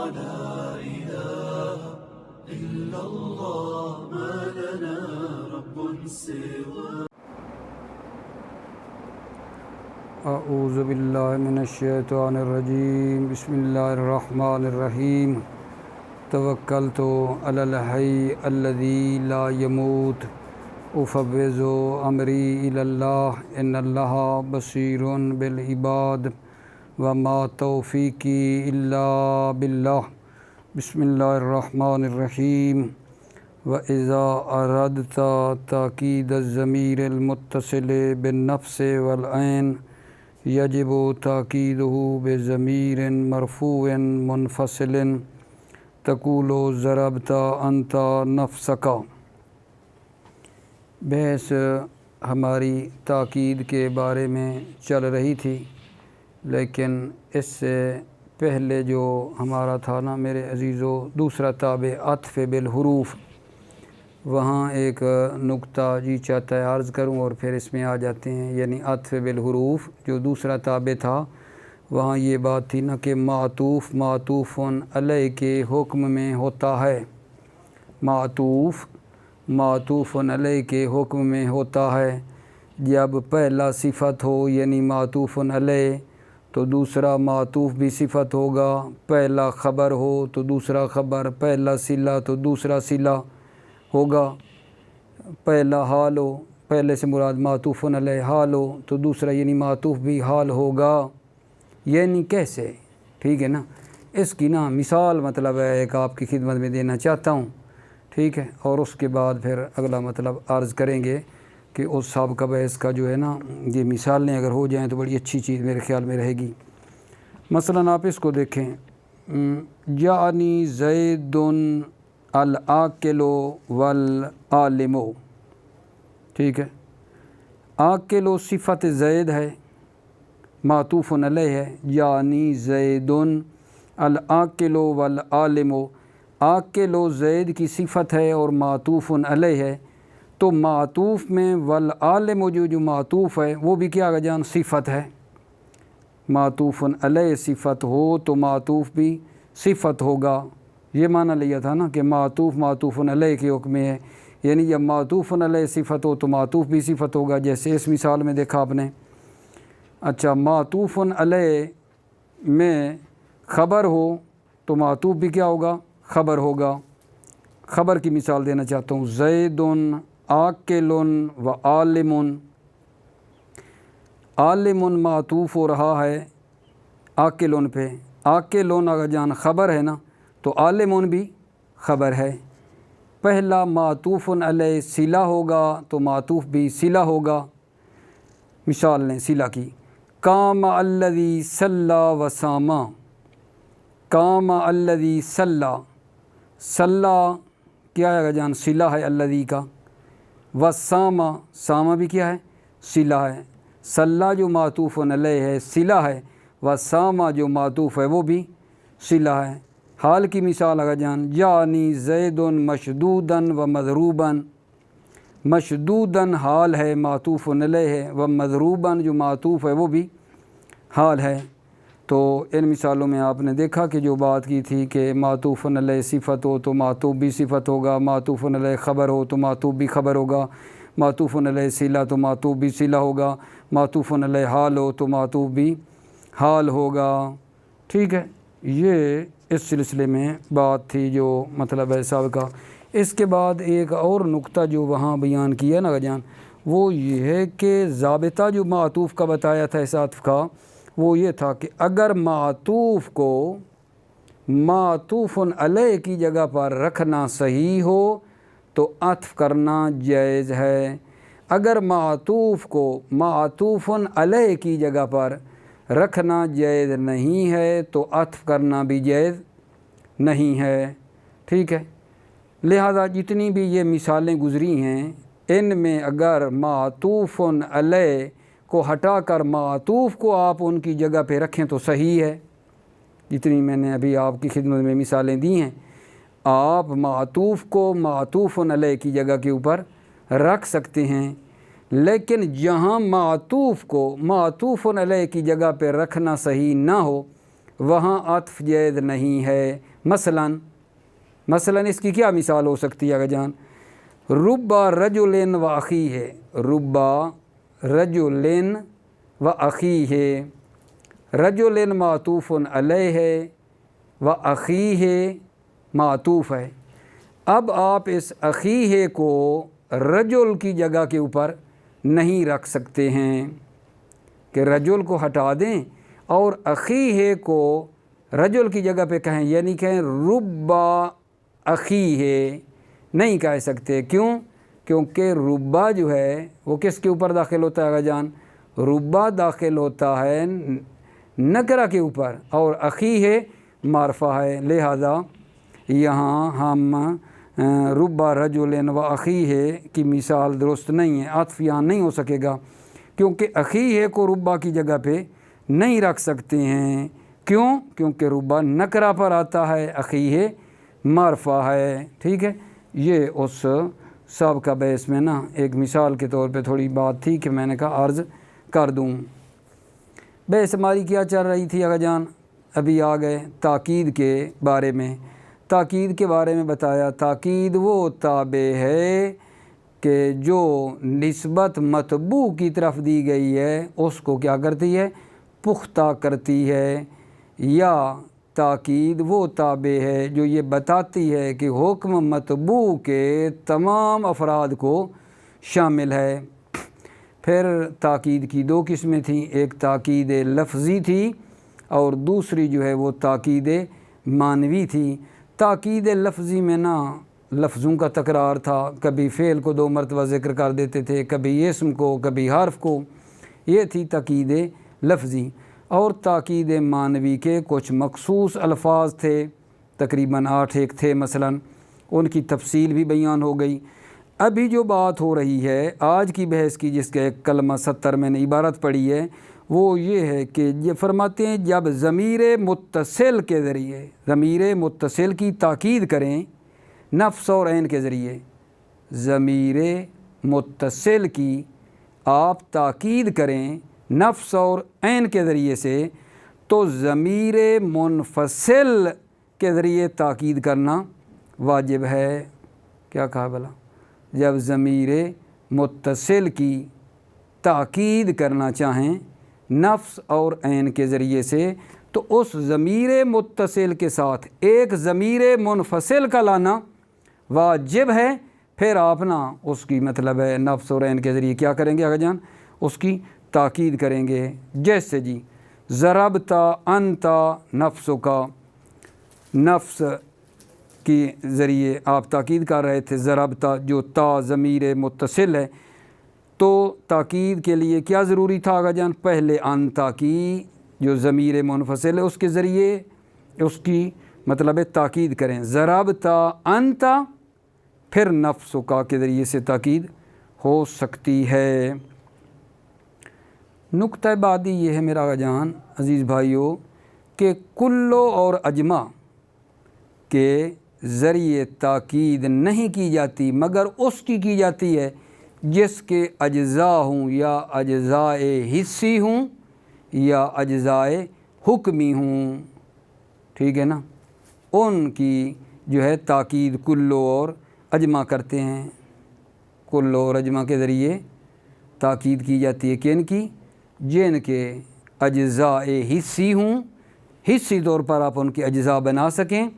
لا إله إلا الله ما لنا رب سواه. اعوذ باللہ من الشیطان الرجیم. بسم اللہ الرحمن الرحیم. توکلت علی الحی الذی لا یموت افوض امری الی اللہ ان اللہ بصیر بالعباد وما توفیقی الا باللہ. بسم اللہ الرحمن الرحیم. وَإِذَا أَرَدْتَ تَأْكِيدَ الضمیر المتصل بالنفس والعین یجب تأکیدہ بضمیر مرفوع منفصل تقول ضربت انت نفسک. بحث ہماری تاکید کے بارے میں چل رہی تھی، لیکن اس سے پہلے جو ہمارا تھا نا میرے عزیزو دوسرا تابع عطف بالحروف، وہاں ایک نقطہ جی چاہتا ہے عرض کروں اور پھر اس میں آ جاتے ہیں. یعنی عطف بالحروف جو دوسرا تابع تھا وہاں یہ بات تھی نا کہ معطوف معطوف علیہ کے حکم میں ہوتا ہے. معطوف معطوف علیہ کے حکم میں ہوتا ہے. جب پہلا صفت ہو یعنی معطوف علیہ تو دوسرا معطوف بھی صفت ہوگا. پہلا خبر ہو تو دوسرا خبر، پہلا صلہ تو دوسرا صلہ ہوگا. پہلا حال ہو، پہلے سے مراد معطوف علیہ حال ہو تو دوسرا یعنی معطوف بھی حال ہوگا. یعنی کیسے؟ ٹھیک ہے نا. اس کی نا مثال مطلب ہے ایک آپ کی خدمت میں دینا چاہتا ہوں، ٹھیک ہے، اور اس کے بعد پھر اگلا مطلب عرض کریں گے کہ اس سابقہ بحث کا جو ہے نا یہ مثالیں اگر ہو جائیں تو بڑی اچھی چیز میرے خیال میں رہے گی. مثلا آپ اس کو دیکھیں، جاءنی زید العاقل والعالم. ٹھیک ہے، عاقل صفت زید ہے، معطوف علیہ ہے. جاءنی زید العاقل والعالم، عاقل زید کی صفت ہے اور معطوف علیہ ہے. تو معطوف میں والعالم جو معطوف ہے وہ بھی کیا جان صفت ہے. معطوف علیہ صفت ہو تو معطوف بھی صفت ہوگا. یہ معنی لیا تھا نا کہ معطوف معطوف علیہ کے حکم میں ہے. یعنی جب معطوف علیہ صفت ہو تو معطوف بھی صفت ہوگا، جیسے اس مثال میں دیکھا آپ نے. اچھا، معطوف علیہ میں خبر ہو تو معطوف بھی کیا ہوگا؟ خبر ہوگا. خبر کی مثال دینا چاہتا ہوں، زید عاقل و عالم. عالم معطوف ہو رہا ہے عاقل پہ. عاقل اگر جان خبر ہے نا تو عالم بھی خبر ہے. پہلا معطوف علیہ صلہ ہوگا تو معطوف بھی صلہ ہوگا. مثال لیں صلہ کی، قام الذی صلی وصام. قام الذی صلی، صلی کیا ہے جان صلہ ہے الذی کا. وصام، صام بھی کیا ہے؟ صلہ ہے. صلی جو معطوف علیہ ہے صلہ ہے، وصام جو معطوف ہے وہ بھی صلہ ہے. حال کی مثال اگر جان، جانی زید مشدودا و مضروبا. مشدودا حال ہے معطوف علیہ ہے، و مضروبا جو معطوف ہے وہ بھی حال ہے. تو ان مثالوں میں آپ نے دیکھا کہ جو بات کی تھی کہ معطوف علیہ صفت ہو تو معطوف بھی صفت ہوگا، معطوف علیہ خبر ہو تو معطوف بھی خبر ہوگا، معطوف علیہ صلہ تو معطوف بھی صلہ ہوگا، معطوف علیہ حال ہو تو معطوف بھی حال ہوگا. ٹھیک ہے، یہ اس سلسلے میں بات تھی جو مطلب ہے سابقہ. اس کے بعد ایک اور نقطہ جو وہاں بیان کیا نا جان، وہ یہ ہے کہ ضابطہ جو معطوف کا بتایا تھا اس عطف کا، وہ یہ تھا کہ اگر معطوف کو معطوف علیہ کی جگہ پر رکھنا صحیح ہو تو عطف کرنا جائز ہے. اگر معطوف کو معطوف علیہ کی جگہ پر رکھنا جائز نہیں ہے تو عطف کرنا بھی جائز نہیں ہے. ٹھیک ہے، لہذا جتنی بھی یہ مثالیں گزری ہیں ان میں اگر معطوف علیہ کو ہٹا کر معطوف کو آپ ان کی جگہ پہ رکھیں تو صحیح ہے. جتنی میں نے ابھی آپ کی خدمت میں مثالیں دی ہیں، آپ معطوف کو معطوف علیہ کی جگہ کے اوپر رکھ سکتے ہیں، لیکن جہاں معطوف کو معطوف علیہ کی جگہ پہ رکھنا صحیح نہ ہو وہاں عطف جائز نہیں ہے، मसलन इसकी क्या मिसाल हो सकती है? अगर जान रुब्बा रजुलिन व अखी है, रुब्बा रजुलिन व अखी है, रजुलिन मातूफ़ुन अलैह है व अखी है मातूफ़ है। अब आप इस अखी है को रजुल की जगह के ऊपर नहीं रख सकते हैं कि रजुल को हटा दें और अखी है को रजुल की जगह पे कहें, यानी कहें रुब्बा अखी है, नहीं कह सकते। क्यों? क्योंकि रुब्बा जो है वो किसके ऊपर दाखिल होता है? जान रुब्बा दाखिल होता है नकरा के ऊपर और अखी है मारफा है, लिहाजा यहाँ हम रुब्बा रजुलिन व अखी है की मिसाल दुरुस्त नहीं है, आत्फ यहाँ नहीं हो सकेगा क्योंकि अखी है को रुब्बा की जगह पे नहीं रख सकते हैं। क्यों? क्योंकि रुब्बा नकरा पर आता है, अखी है मारफा है। ठीक है, ये उस सब का बहस में ना एक मिसाल के तौर पे थोड़ी बात थी कि मैंने कहा अर्ज़ कर दूँ। बहस हमारी क्या चल रही थी? अगर जान अभी आ गए ताकीद के बारे में। ताकीद के बारे में बताया, ताकीद वो ताबे है कि जो निस्बत मतबू की तरफ दी गई है उसको क्या करती है? पुख्ता करती है। या ताकीद वो ताबे है जो ये बताती है कि हुक्म मतबू के तमाम अफराद को शामिल है। फिर ताकीद की दो किस्में थीं, एक ताकीद लफ्ज़ी थी और दूसरी जो है वो ताकीद मानवी थी। ताकीद लफ्ज़ी में ना लफ्ज़ों का तकरार था, कभी फ़ेल को 2 मरतबा ज़िक्र कर देते थे, कभी इसम को, कभी हर्फ को, ये थी ताकीद लफ्ज़ी। और ताकीद मानवी के कुछ मखसूस अल्फाज थे, तकरीबन 8 एक थे मसलन, उनकी तफसील भी बयान हो गई। अभी जो बात हो रही है आज की बहस की, जिसका एक कलमा 70 मैंने इबारत पढ़ी है, वो ये है कि ये फरमाते हैं जब ज़मीर मुत्तसिल के ज़रिए, ज़मीर मुत्तसिल की ताकीद करें नफ्स और ऐन के ज़रिए, ज़मीर मुत्तसिल की आप ताकीद करें नफ्स और ऐन के ज़रिए से, तो ज़मीर मुनफसिल के ज़रिए ताकीद करना वाजिब है। क्या कहा भला? जब ज़मीर मुत्तसिल की ताकीद करना चाहें नफ्स और ऐन के ज़रिए से, तो उस ज़मीर मुत्तसिल के साथ एक ज़मीर मुनफसिल का लाना वाजिब है। फिर आप ना उसकी मतलब है नफ्स और ऐन के ज़रिए क्या करेंगे? अगर जान उसकी ताकीद करेंगे। जैसे जी ज़रबता अंता नफ्सो का, नफ्स के ज़रिए आप ताकीद कर रहे थे। ज़रबता जो ता ज़मीर मुत्तसिल है, तो ताकीद के लिए क्या ज़रूरी था? अगर जान पहले अंता की जो ज़मीर मुनफसिल है उसके ज़रिए उसकी मतलब है ताकीद करें। ज़रबता अंता, फिर नफ्सो का के ज़रिए से ताकीद हो सकती है। नुक्ता बादी ये है मेरा जान अज़ीज़ भाइयों कि कुल्लो और अजमा के ज़रिए ताकीद नहीं की जाती, मगर उसकी की जाती है जिसके अज्ज़ा हूँ या अज्ज़ाए हिस्सी हूँ या अज्ज़ाए हुक्मी हूँ। ठीक है ना, उनकी जो है ताकीद कुल्लो और अजमा करते हैं। कुल्लो और अजमा के ज़रिए ताकीद की जाती है किन की? जिनके अज्ज़ाए हिस्सी हूँ, हिस्सी तौर पर आप उनके अज्ज़ा बना सकें।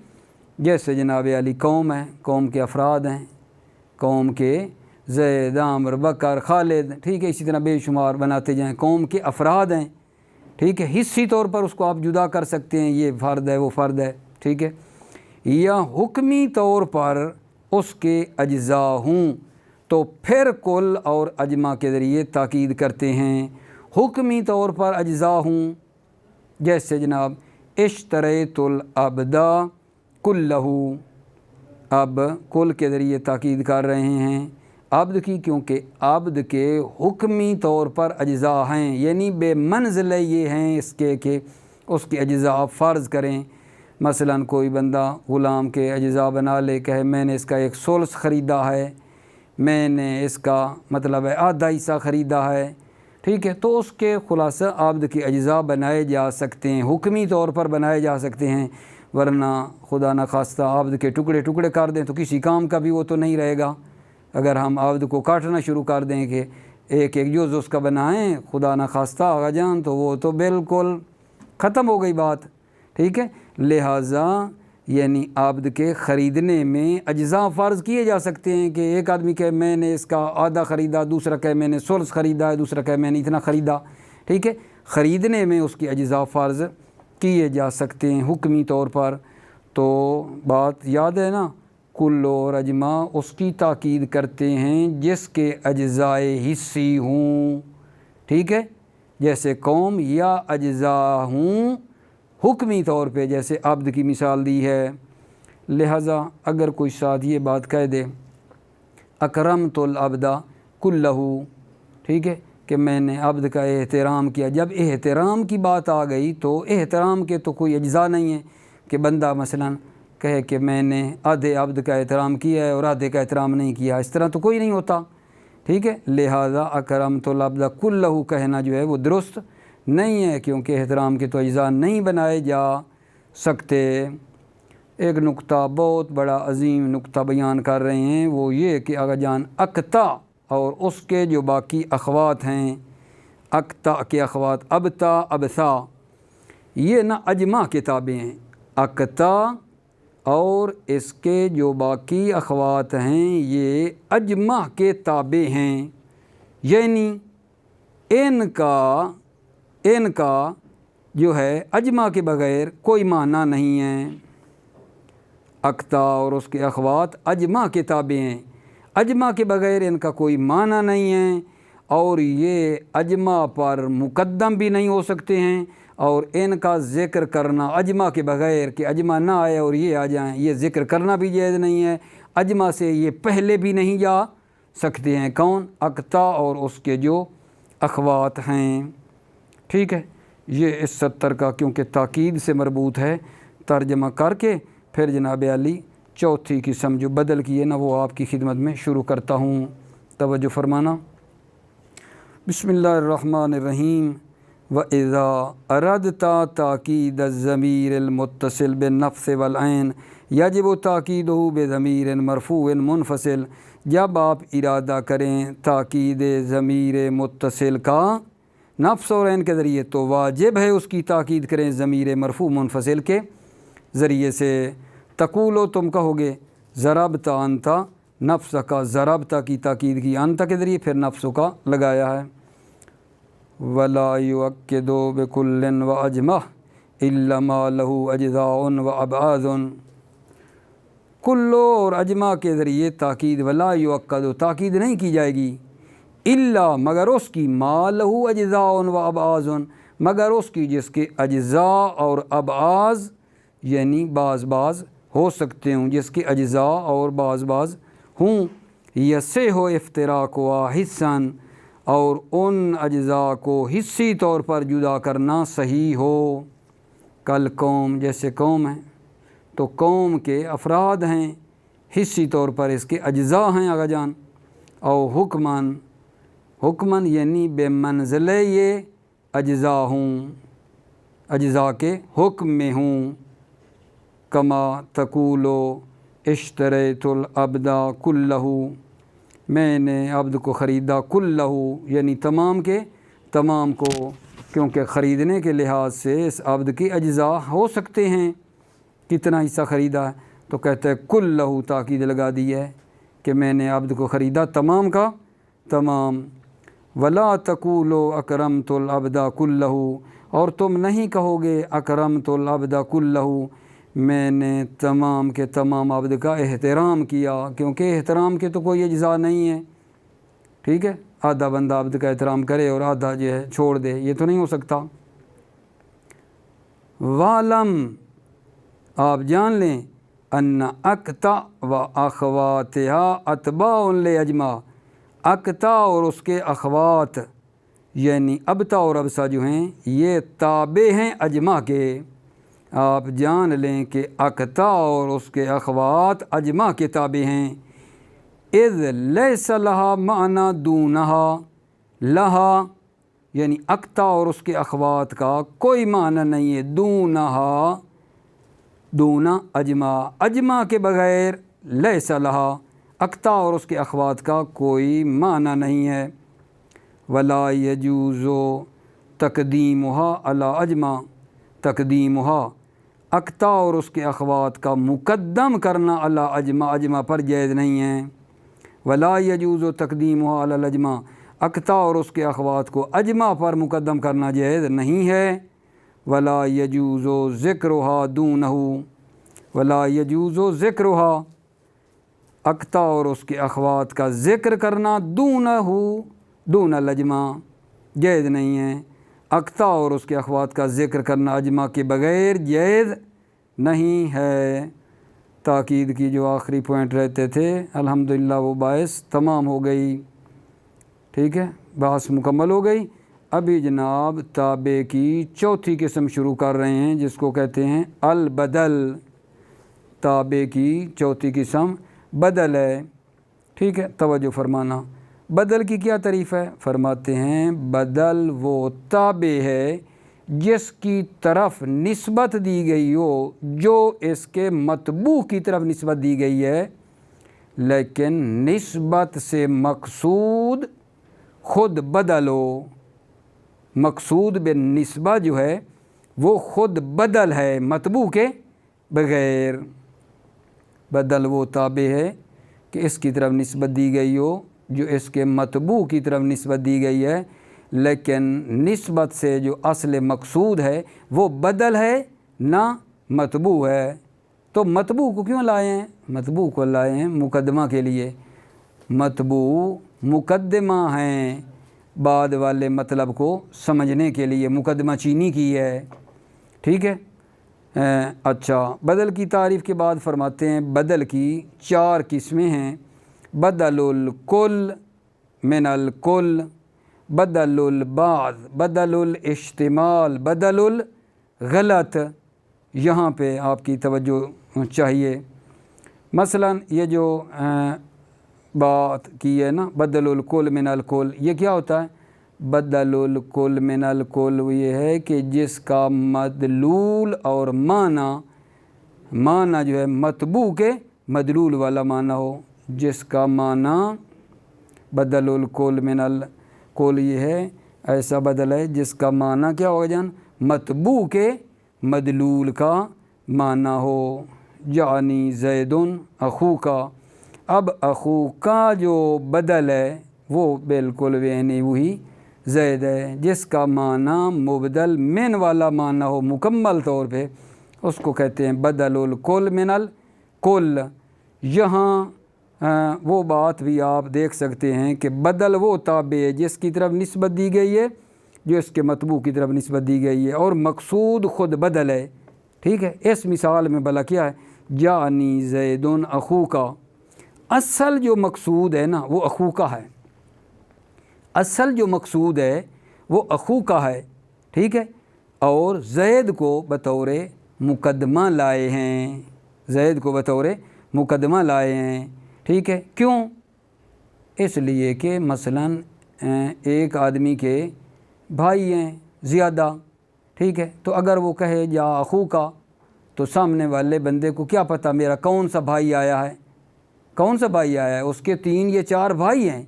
जैसे जनाब अली कौम है, कौम के अफराद हैं, कौम के ज़ैद आमर बकर खालिद, ठीक है, इसी तरह बेशुमार बनाते जाएं, कौम के अफराद हैं। ठीक है, हिस्सी तौर पर उसको आप जुदा कर सकते हैं, ये फ़र्द है वो फ़र्द है। ठीक है, या हुक्मी तौर पर उसके अज्ज़ा हूँ, तो फिर कुल और अजमा के ज़रिए ताकीद करते हैं। हुक्मी तौर पर अज्ज़ा हूँ, जैसे जनाब इश्तरैतुल अब्दा कुल्लहू, अब कुल के ज़रिए ताकीद कर रहे हैं अब्द की, क्योंकि अब्द के हुक्मी तौर पर अज्ज़ा हैं, यानी बेमंज़िल ये हैं इसके कि उसके अज्ज़ा आप फ़र्ज़ करें। मसलन कोई बंदा ग़ुलाम के अज्ज़ा बना ले, कहे मैंने इसका 1 सुल्स ख़रीदा है, मैंने इसका मतलब है आधा हिस्सा ख़रीदा है। ठीक है, तो उसके ख़ुलासा अब्द के अज्ज़ा बनाए जा सकते हैं, हुक्मी तौर पर बनाए जा सकते हैं, ورنہ خدا نخواستہ عبد کے ٹکڑے ٹکڑے کر دیں تو کسی کام کا بھی وہ تو نہیں رہے گا۔ اگر ہم عبد کو کاٹنا شروع کر دیں کہ ایک ایک جز اس کا بنائیں خدا نخواستہ آغا جان، تو وہ تو بالکل ختم ہو گئی بات، ٹھیک ہے۔ لہٰذا یعنی عبد کے خریدنے میں اجزاء فرض کیے جا سکتے ہیں کہ ایک آدمی کہ میں نے اس کا آدھا خریدا، دوسرا کہ میں نے ثلث خریدا ہے، دوسرا کہ میں نے اتنا خریدا، ٹھیک ہے۔ خریدنے میں اس کی اجزاء فرض کیے جا سکتے ہیں حکمی طور پر۔ تو بات یاد ہے نا، کل اور اجماع اس کی تاکید کرتے ہیں جس کے اجزائے حصی ہوں، ٹھیک ہے، جیسے قوم، یا اجزاء ہوں حکمی طور پہ، جیسے عبد کی مثال دی ہے۔ لہٰذا اگر کوئی ساتھ یہ بات کہہ دے اکرمت العبد کلہ، ٹھیک ہے، کہ میں نے عبد کا احترام کیا، جب احترام کی بات آ گئی تو احترام کے تو کوئی اجزاء نہیں ہے کہ بندہ مثلاً کہے کہ میں نے آدھے عبد کا احترام کیا ہے اور آدھے کا احترام نہیں کیا، اس طرح تو کوئی نہیں ہوتا، ٹھیک ہے۔ لہٰذا اکرمت العبد کلہ کہنا جو ہے وہ درست نہیں ہے، کیونکہ احترام کے تو اجزاء نہیں بنائے جا سکتے۔ ایک نقطہ بہت بڑا عظیم نقطہ بیان کر رہے ہیں، وہ یہ کہ آغا جان اقتا اور اس کے جو باقی اخوات ہیں، اقتا کے اخوات ابتا ابثا، یہ نہ اجماع کے تابع ہیں۔ اقتا اور اس کے جو باقی اخوات ہیں یہ اجماع کے تابع ہیں، یعنی ان کا جو ہے اجماع کے بغیر کوئی معنی نہیں ہے۔ اقتا اور اس کے اخوات اجماع کے تابع ہیں، اجماع کے بغیر ان کا کوئی معنی نہیں ہے، اور یہ اجماع پر مقدم بھی نہیں ہو سکتے ہیں، اور ان کا ذکر کرنا اجماع کے بغیر کہ اجماع نہ آئے اور یہ آ جائیں، یہ ذکر کرنا بھی جائز نہیں ہے۔ اجماع سے یہ پہلے بھی نہیں جا سکتے ہیں، کون؟ اقتا اور اس کے جو اخوات ہیں، ٹھیک ہے۔ یہ اس 70 کا کیونکہ تاکید سے مربوط ہے، ترجمہ کر کے پھر جناب علی چوتھی قسم جو بدل کی ہے نا وہ آپ کی خدمت میں شروع کرتا ہوں، توجہ فرمانا۔ بسم اللہ الرحمن الرحیم۔ وَإِذَا أَرَدْتَ تَأْكِيدَ الضَّمِيرِ الْمُتَّصِلِ بِالنَّفْسِ وَالْعَيْنِ يَجِبُ تَأْكِيدُهُ بِضَمِيرٍ مَرْفُوعٍ مُنفصل۔ جب آپ ارادہ کریں تاکید ضمیر متصل کا نفس اور عین کے ذریعے تو واجب ہے اس کی تاکید کریں ضمیر مرفوع منفصل کے ذریعے سے۔ تقولو تم کہو گے ضربت انت، نفس کا ضربت کی تاکید کی انت کے ذریعے، پھر نفس کا لگایا ہے۔ ولا یؤکد بکل واجمع الا ما له اجزاء وابعاد۔ کلو اور اجمع کے ذریعے تاکید، ولا یؤکد تاکید نہیں کی جائے گی، الا مگر اس کی، ما له اجزاء وابعاد مگر اس کی جس کے اجزاء اور ابعاض یعنی بعض ہو سکتے ہوں، جس کے اجزاء اور بعض ہوں۔ یصح افتراق حصا، اور ان اجزاء کو حصی طور پر جدا کرنا صحیح ہو۔ کل قوم، جیسے قوم ہے تو قوم کے افراد ہیں، حصی طور پر اس کے اجزاء ہیں آغا جان۔ اور حکماً یعنی بے منزلہ یہ اجزاء ہوں، اجزاء کے حکم میں ہوں۔ کما تقولو اشتریت العبد کلہ، میں نے عبد کو خریدا، کلہ یعنی تمام کے تمام کو، کیونکہ خریدنے کے لحاظ سے اس عبد کی اجزاء ہو سکتے ہیں، کتنا حصہ خریدا ہے تو کہتا ہے کلہ، تاکید لگا دی ہے کہ میں نے عبد کو خریدا تمام کا تمام۔ ولا تقولو اکرمت العبد کلہ، اور تم نہیں کہو گے اکرمت العبد کلہ، میں نے تمام کے تمام عبد کا احترام کیا، کیونکہ احترام کے تو کوئی اجزاء نہیں ہے، ٹھیک ہے۔ آدھا بندہ عبد کا احترام کرے اور آدھا جو ہے چھوڑ دے، یہ تو نہیں ہو سکتا۔ وَعْلَمْ، آپ جان لیں، ان اقتا و اخواتها اتباع لاجماع، اقتا اور اس کے اخوات یعنی ابتا اور ابسا جو ہیں یہ تابع ہیں اجماع کے۔ آپ جان لیں کہ اقتا اور اس کے اخوات اجماع کے تابع ہیں۔ اذ لیس لہا معنی دونہا، لہا یعنی اقتا اور اس کے اخوات کا کوئی معنی نہیں ہے، دونہا दूना अजमा, अजमा के बग़ैर लैसा लहा, अक्ता और उसके अख़वात का कोई माना नहीं है। वला यजूज़ो तक़दीमुहा अला अजमा, तक़दीमुहा अक्ता और उसके अख़वात का मुक़द्दम करना अला अजमा, अजमा पर जायज़ नहीं है। वला यजूज़ो तक़दीमुहा अला अजमा, अक्ता और उसके अख़वात को अजमा पर मुक़द्दम करना जायज़ नहीं है। वला यजूज़ो ज़िक्रुहा दूनहु, वला यजूज़ो ज़िक्रुहा अक्ता और उसके अख़वात का ज़िक्र करना दूनहु दून अजमा जायज़ नहीं है। अक्ता और उसके अख़वात का ज़िक्र करना अजमा के बग़ैर जायज़ नहीं है। ताकीद की जो आखिरी पॉइंट रहते थे अल्हम्दुलिल्लाह वो बाइस तमाम हो गई। ठीक है, बहस मुकम्मल हो गई। अभी जनाब ताबे की चौथी किस्म शुरू कर रहे हैं जिसको कहते हैं अल बदल। ताबे की चौथी किस्म बदल है। ठीक है, तवज्जो फरमाना। बदल की क्या तारीफ़ है? फरमाते हैं बदल वो ताबे है जिसकी तरफ निस्बत दी गई हो, जो इसके मतबू की तरफ निस्बत दी गई है, लेकिन निस्बत से मकसूद ख़ुद बदल हो। मकसूद बिन निस्बत जो है वो ख़ुद बदल है मतबू के बग़ैर। बदल वो ताबे है कि इसकी तरफ निस्बत दी गई हो जो इसके मतबू की तरफ निस्बत दी गई है, लेकिन निस्बत से जो असल मकसूद है वो बदल है ना मतबू है। तो मतबू को क्यों लाए हैं? मतबू को लाए हैं मुकदमा के लिए। मतबू मुकदमा हैं बाद वाले मतलब को समझने के लिए, मुकदमा चीनी की है। ठीक है। अच्छा, बदल की तारीफ़ के बाद फरमाते हैं बदल की चार किस्में हैं। बदलुल कुल मिनल कुल, बदलुल बाज़, बदलुल इश्तिमाल, बदलुल गलत। यहाँ पे आपकी तवज्जो चाहिए। मसलन ये जो बात की है ना बदलुल कुल मिनल कुल, ये क्या होता है? बदलुल कुल मिनल कुल ये है कि जिसका मदलूल और माना जो है मतबू के मदलूल वाला माना हो। जिसका माना बदलुल कुल मिनल कुल ये है, ऐसा बदल है जिसका माना क्या होगा जान? मतबू के मदलूल का माना हो। जानी ज़ैदुन अखू का। अब अखू का जो बदल है वो बिल्कुल वही वही ज़ैद है। जिसका माना मुबदल मिन वाला माना हो मुकम्मल तौर पे, उसको कहते हैं बदलुल कुल मिनल कुल। यहाँ वो बात भी आप देख सकते हैं कि बदल वो ताबे है जिसकी तरफ निस्बत दी गई है, जो इसके मतबू की तरफ निस्बत दी गई है, और मकसूद ख़ुद बदल है। ठीक है। इस मिसाल में भला क्या है? जानी ज़ैदुन अखू का। असल जो मकसूद है ना वो अखू का है। असल जो मकसूद है वो अखू का है। ठीक है। और ज़ैद को बतौर मुकदमा लाए हैं। ज़ैद को बतौर मुकदमा लाए हैं। ठीक है। क्यों? इसलिए कि मसलन एक आदमी के भाई हैं ज़्यादा। ठीक है। तो अगर वो कहे जा अखू का, तो सामने वाले बंदे को क्या पता मेरा कौन सा भाई आया है, कौन सा भाई आया है? उसके 3 या 4 भाई हैं।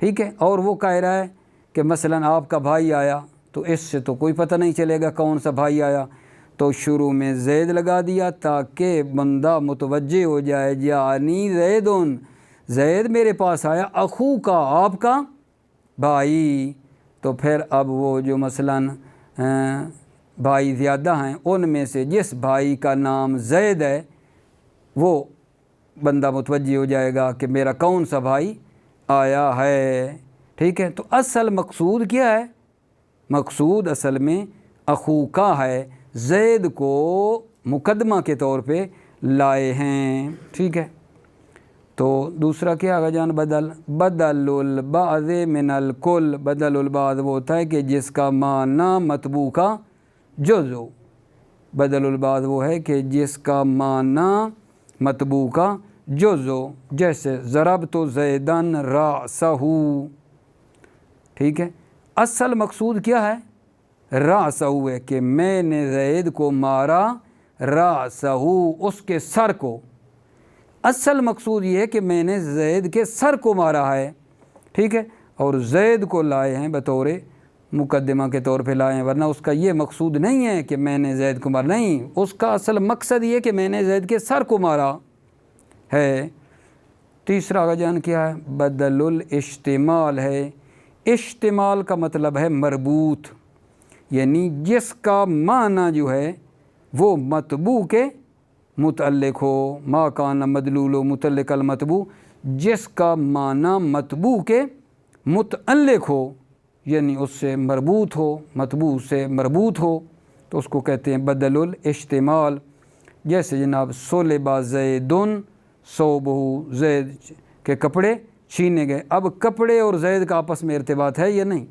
ठीक है। और वो कह रहा है कि मसलन आपका भाई आया, तो इससे तो कोई पता नहीं चलेगा कौन सा भाई आया। तो शुरू में ज़ैद लगा दिया ताकि बंदा मुतवज्जे हो जाए। जानी ज़ैदुन, ज़ैद मेरे पास आया, अखू का आपका भाई। तो फिर अब वो जो मसलन भाई ज़्यादा हैं उनमें से जिस भाई का नाम ज़ैद है वो बंदा मुतवज्जे हो जाएगा कि मेरा कौन सा भाई आया है। ठीक है। तो असल मकसूद क्या है? मकसूद असल में अखू का है। ज़ैद को मुकदमा के तौर पे लाए हैं। ठीक है। तो दूसरा क्या आगा जान? बदल। बदलुल बाज़ मिनल कुल, बदलुल बाज़ वो होता है कि जिसका माना मतबू का जुज़ हो। बदलुल बाज़ वो है कि जिसका माना मतबू का जुज़ हो। जैसे ज़रब तो ज़ैदन रासहू। ठीक है। असल मकसूद क्या है? रासहू है कि मैंने ज़ैद को मारा راسہو اس کے سر کو۔ اصل مقصود یہ ہے کہ میں نے زید کے سر کو مارا ہے، ٹھیک ہے، اور زید کو لائے ہیں بطور مقدمہ کے طور پہ لائے ہیں، ورنہ اس کا یہ مقصود نہیں ہے کہ میں نے زید کو مارا، نہیں، اس کا اصل مقصد یہ کہ میں نے زید کے سر کو مارا ہے۔ تیسرا آغا جان کیا ہے؟ بدل الاشتمال ہے۔ اشتمال کا مطلب ہے مربوط، یعنی جس کا معنی جو ہے وہ مطبوع کے متعلق ہو۔ ما کان مدلول و متعلق المطبوع، جس کا معنی مطبوع کے متعلق ہو، یعنی اس سے مربوط ہو، مطبوع سے مربوط ہو، تو اس کو کہتے ہیں بدل الاشتمال۔ جیسے جناب صلب زیدن ثوبہ، زید کے کپڑے چھینے گئے۔ اب کپڑے اور زید کا آپس میں ارتباط ہے یا نہیں؟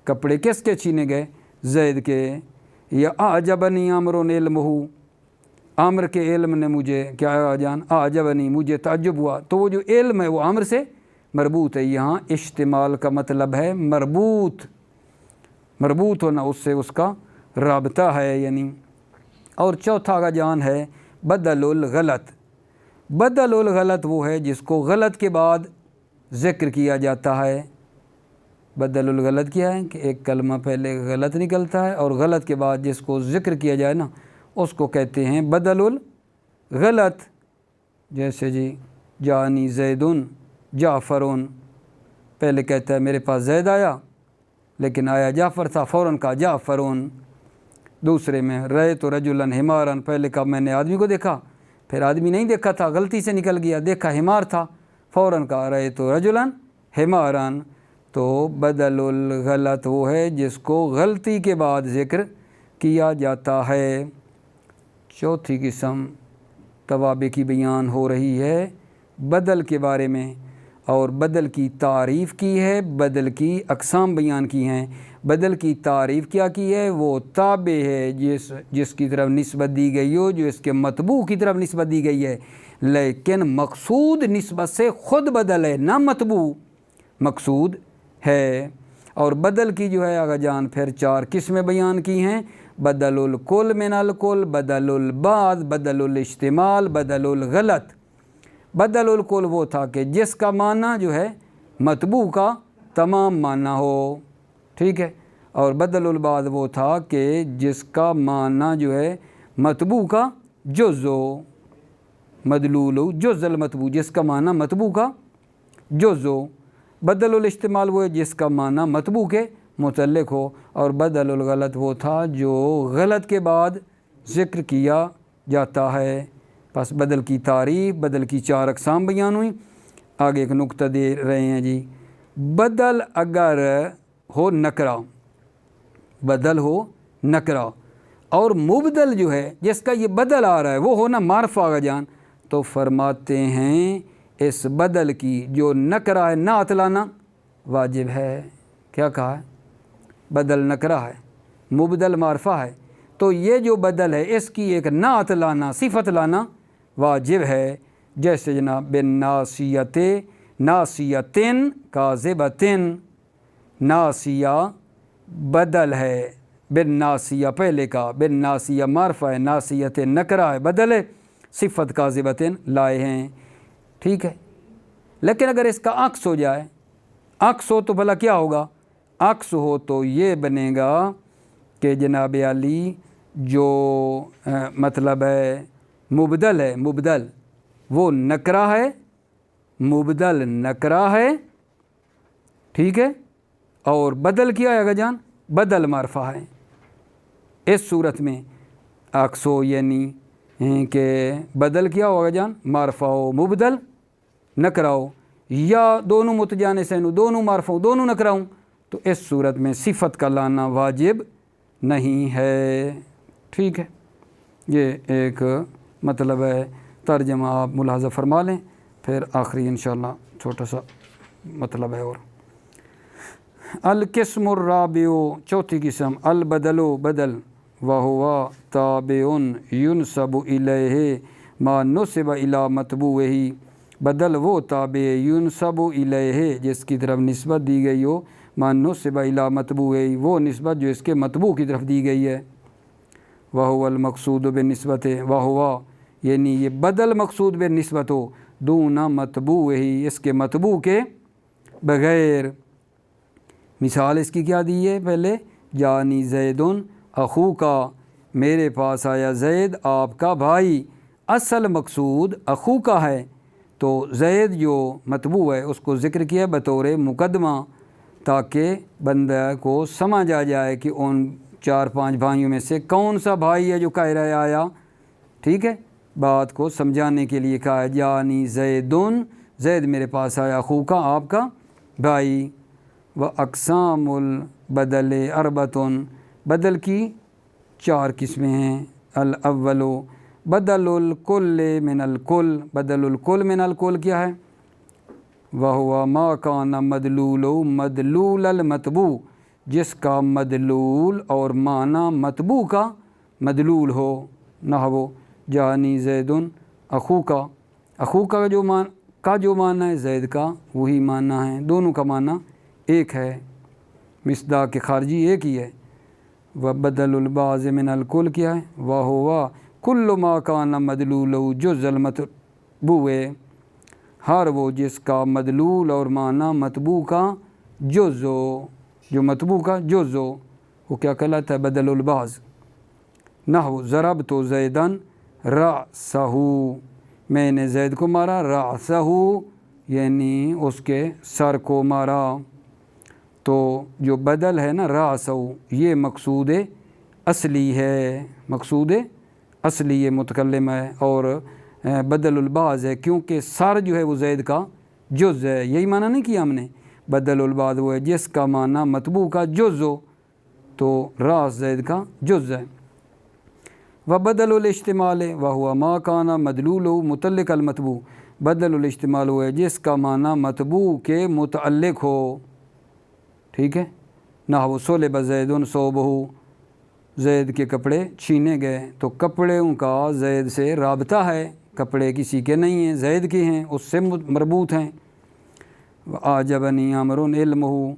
کپڑے کس کے چھینے گئے؟ زید کے۔ یا اعجبنی عامر علمہ، عامر کے علم نے مجھے کیا جان، اعجبنی مجھے تعجب ہوا، تو وہ جو علم ہے وہ عامر سے مربوط ہے۔ یہاں اشتمال کا مطلب ہے مربوط، مربوط ہونا، اس سے اس کا رابطہ ہے یعنی۔ اور چوتھا کا جان ہے بدل الغلط۔ بدل الغلط وہ ہے جس کو غلط کے بعد ذکر کیا جاتا ہے۔ بدل الغلط کیا ہے کہ ایک کلمہ پہلے غلط نکلتا ہے اور غلط کے بعد جس کو ذکر کیا جائے نا اس کو کہتے ہیں بدل الغلط۔ جیسے جی جانی زیدن جعفرن، پہلے کہتا ہے میرے پاس زید آیا لیکن آیا جعفر تھا، فوراً کہا جعفرن۔ دوسرے میں رأیت رجلا حمارا، پہلے کہا میں نے آدمی کو دیکھا، پھر آدمی نہیں دیکھا تھا، غلطی سے نکل گیا، دیکھا حمار تھا، فوراً کہا رأیت رجلا حمارا۔ تو بدل الغلط وہ ہے جس کو غلطی کے بعد ذکر کیا جاتا ہے۔ چوتھی قسم توابع کی بیان ہو رہی ہے بدل کے بارے میں، اور بدل کی تعریف کی ہے، بدل کی اقسام بیان کی ہیں۔ بدل کی تعریف کیا کی ہے؟ وہ تابع ہے جس کی طرف نسبت دی گئی ہو، جو اس کے مطبوع کی طرف نسبت دی گئی ہے، لیکن مقصود نسبت سے خود بدل ہے، نہ مطبوع مقصود ہے۔ اور بدل کی جو ہے آغا جان پھر 4 قسمیں بیان کی ہیں: بدل الکل من الکل، بدل البعض، بدل الاشتمال، بدل الغلط۔ بدل الکل وہ تھا کہ جس کا معنی جو ہے مطبوع کا تمام معنی ہو، ٹھیک ہے، اور بدل البعض وہ تھا کہ جس کا معنی جو ہے مطبوع کا جز ہو، مدلول ہو جز المطبوع، جس کا معنی مطبوع کا جز ہو۔ بدل الاشتمال وہ ہے جس کا معنی مطبوع کے متعلق ہو، اور بدل الغلط وہ تھا جو غلط کے بعد ذکر کیا جاتا ہے۔ پس بدل کی تعریف، بدل کی 4 اقسام بیان ہوئیں۔ آگے ایک نقطہ دے رہے ہیں جی، بدل اگر ہو نکرہ، بدل ہو نکرہ، اور مبدل جو ہے جس کا یہ بدل آ رہا ہے وہ ہونا معرفہ آغا جان، تو فرماتے ہیں اس بدل کی جو نکرہ ہے نعت لانا واجب ہے۔ کیا کہا ہے؟ بدل نکرہ ہے، مبدل معرفہ ہے، تو یہ جو بدل ہے اس کی ایک نعت لانا، صفت لانا واجب ہے۔ جیسے جناب بالناسیت، ناسیتن کاذبتن، ناسیہ بدل ہے، بالناسیہ پہلے کا، بالناسیہ معرفہ ہے، ناسیت نکرہ ہے، بدل ہے، صفت کاذبتن لائے ہیں، ٹھیک ہے۔ لیکن اگر اس کا عکس ہو جائے، عکس ہو تو بھلا کیا ہوگا؟ عکس ہو تو یہ بنے گا کہ جناب علی جو مطلب ہے مبدل ہے، مبدل وہ نکرہ ہے، مبدل نکرہ ہے، ٹھیک ہے، اور بدل کیا ہے گا جان؟ بدل معرفہ ہے۔ اس صورت میں عکس ہو یعنی کہ بدل کیا ہوگا جان؟ معرفہ ہو، مبدل نکرہ ہو، یا دونوں متجانسین ہو، دونوں معرفہ ہو، دونوں نکرہ ہوں، تو اس صورت میں صفت کا لانا واجب نہیں ہے، ٹھیک ہے۔ یہ ایک مطلب ہے، ترجمہ آپ ملاحظہ فرما لیں، پھر آخری انشاءاللہ چھوٹا سا مطلب ہے۔ اور القسم الرابع، چوتھی قسم، البدل بدل، وہوا تابع ینسب الیہ ما نسب الی مطبوعہ، بدل وہ تابع ینسب الیہ جس کی طرف نسبت دی گئی ہو، ما نسب الی مطبوعہ وہ نسبت جو اس کے مطبوع کی طرف دی گئی ہے۔ वहुव अलमक़सूद बिनिस्बत वहुवा यानी ये बदल मकसूद बिनिस्बत हो दूना मतबू ही इसके मतबू के बग़ैर। मिसाल इसकी क्या दी है पहले, जानी ज़ैदुन अखू का, मेरे पास आया ज़ैद आपका भाई। असल मकसूद अखू का है तो ज़ैद जो मतबू है उसको ज़िक्र किया बतौर मुकदमा ताकि बंदा को समझ आ जाए कि उन 4-5 भाइयों में से कौन सा भाई है जो कह रहा आया। ठीक है, बात को समझाने के लिए कहा जानी ज़ैदुन, ज़ैद मेरे पास आया अखू का आपका भाई। व अक़सामुल बदल अरबतुन, बदल की 4 किस्में हैं। अल अव्वलो बदलुल कुल मिनल कुल, बदलुल कुल मिनल कुल क्या है, वहुवा मा काना मदलूलो मदलूल अल मतबू, जिसका मदलूल और माना मतबू का मदलूल हो। नहवो जानी ज़ैदुन अखू का, अखू का जो माना है ज़ैद का वही माना है, दोनों का माना एक है, मिसदाक के खारजी एक ही है। व बदलुल बाज़ मिनल कुल क्या है, वहुवा कुल्लु मा काना मदलूलहु जुज़्अल मतबूए, हर वो जिसका मदलूल और माना मतबू का जुज़ हो, जो मतबू का जुज़ हो वो क्या कहलाता है, बदलुल बाज़। नहु ज़रब तो ज़ैदन रअसहु, मैंने ज़ैद को मारा, रअसहु यानी उसके सर को मारा। तो जो बदल है ना रअसहु, ये मकसूद असली है, मकसूद असली ये मुतकल्लिम है, और बदलुल बाज़ है क्योंकि सर जो है वो ज़ैद का जुज़ है। यही माना नहीं किया हमने, बदलुल बाज़ वो है जिसका माना मतबू का जुज़ हो, तो रास ज़ैद का जुज़ है। व बदलुल इज्तिमाल व हुआ मा काना मदलूलहु मुतल्लिक़ अल मतबू, बदलुल इज्तिमाल वो है जिसका माना मतबू के मुतअल्लिक़ हो। ठीक है, नहवु सुलिब ज़ैदुन सौबहु, ज़ैद के कपड़े छीने गए, तो कपड़ों का ज़ैद से राबता है, कपड़े किसी के नहीं हैं, ज़ैद के हैं, उससे मरबूत हैं। आजबनी आमरुन इल्महु,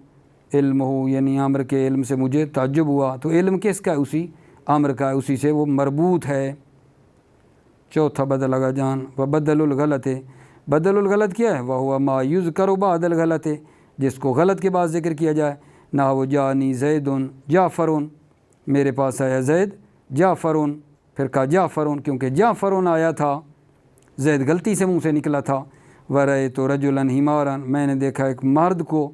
इल्महु यानी आमर के इल्म से मुझे ताज्जुब हुआ, तो इल्म किसका है, उसी आमर का है, उसी से वो मरबूत है। चौथा बदल लगा जान व बदलुल गलत है, बदलुल गलत क्या है, वह हुआ मा युज़करु बअदल गलत है, जिसको गलत के बाद ज़िक्र किया जाए। ना वो जानी ज़ैदुन जाफ़रुन, मेरे पास आया ज़ैद जाफ़रुन, फिर कहा जाफ़रुन क्योंकि जाफ़रुन आया था, ज़ैद गलती से मुँह से निकला था। वरए तो रजुलन हिमारन, मैंने देखा एक मर्द को,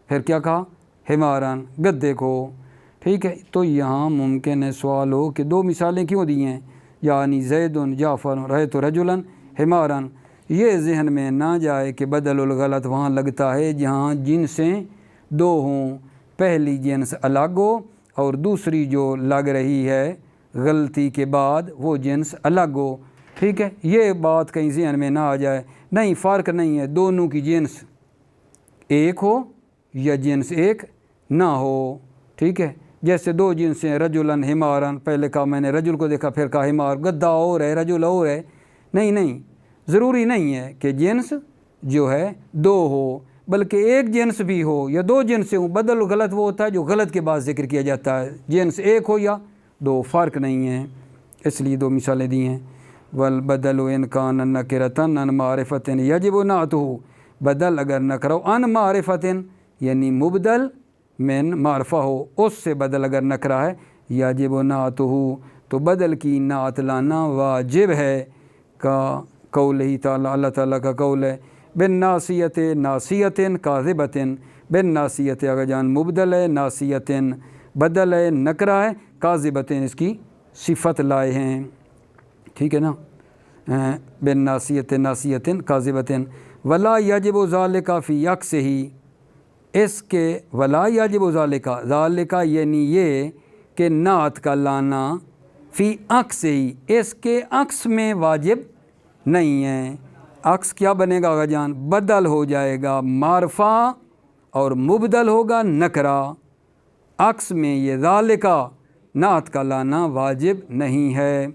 फिर क्या कहा हिमारन, गद्दे को। ठीक है, तो यहाँ मुमकिन है सवाल हो कि 2 मिसालें क्यों दी हैं, यानी ज़ैदुन जाफ़रुन रहे तो रजुलन हिमारन, ये जहन में ना जाए कि बदलुल गलत वहाँ लगता है जहाँ जिनसें 2 हों, पहली जिन्स अलग हो और दूसरी जो लग रही है गलती के बाद वो जिन्स अलग हो। ठीक है, ये बात कहीं जहन में ना आ जाए, नहीं फ़र्क नहीं है, दोनों की जिन्स एक हो या जिन्स एक ना हो। ठीक है, जैसे 2 जिन्स हैं, रजुलन हिमारन, पहले कहा मैंने रजुल को देखा, फिर कहा हिमार, गद्दा और है रजुल और है, नहीं ज़रूरी नहीं है कि जिन्स जो है 2 हो, बल्कि एक जिन्स भी हो या 2 जिन्स हो। बदल गलत वो होता है जो गलत के बाद जिक्र किया जाता है, जिन्स एक हो या 2 फ़र्क नहीं है, इसलिए 2 मिसालें दी हैं। वल बदल इन कान नकिरतन अन मारिफतिन यजिब नातहु, बदल अगर नकरो अन मारिफतिन यानी मुबदल मिन मारफा हो, उससे बदल अगर नकरा है यजिब नातहु, तो बदल की नात लाना वाजिब है। का कौल ही ताला, अल्लाह ताला का कौल है, बिन नासियत नासियतिन काज़िबतिन, बिन नासियत अगर जान मुबदल है, नासियतिन बदल है, नकरा है, काज़िबतिन इसकी सिफत लाए हैं। ठीक है ना, बिन नासियत नासियतिन काज़िबतिन। वला याजिबु ज़ालिका फ़ी अक्स ही, इसके वला याजिबु ज़ालिका, ज़ालिका यानी ये कि नात का लाना फ़ी अक्स ही, इसके अक्स में वाजिब नहीं है। अक्स क्या बनेगा आगा जान, बदल हो जाएगा मारफा और मुबदल होगा नकरा। अक्स में ये ज़ालिका नात का लाना वाजिब नहीं है।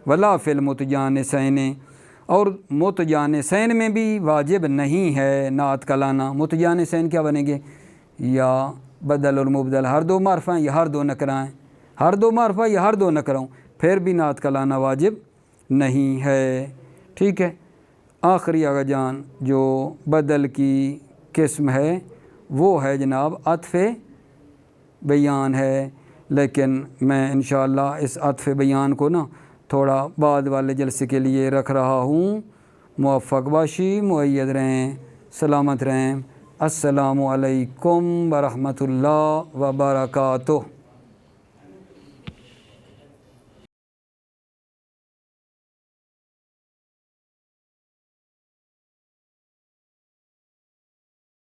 वला फ़िल मुतजानिसैन, और मुतजानिसैन में भी वाजिब नहीं है नात का लाना। मुतजानिसैन क्या बनेंगे, या बदल और मुबदल हर 2 मारफा हैं या हर 2 नकरा हैं, ہر دو معرفہ یا ہر دو نکروں پھر بھی نعت کا لانا واجب نہیں ہے، ٹھیک ہے۔ آخری آقا جان جو بدل کی قسم ہے وہ ہے جناب عطف بیان ہے، لیکن میں انشاءاللہ اس عطف بیان کو نا تھوڑا بعد والے جلسے کے لیے رکھ رہا ہوں۔ موفق باشی، مؤید رہیں، سلامت رہیں۔ السلام علیکم ورحمۃ اللہ وبرکاتہ۔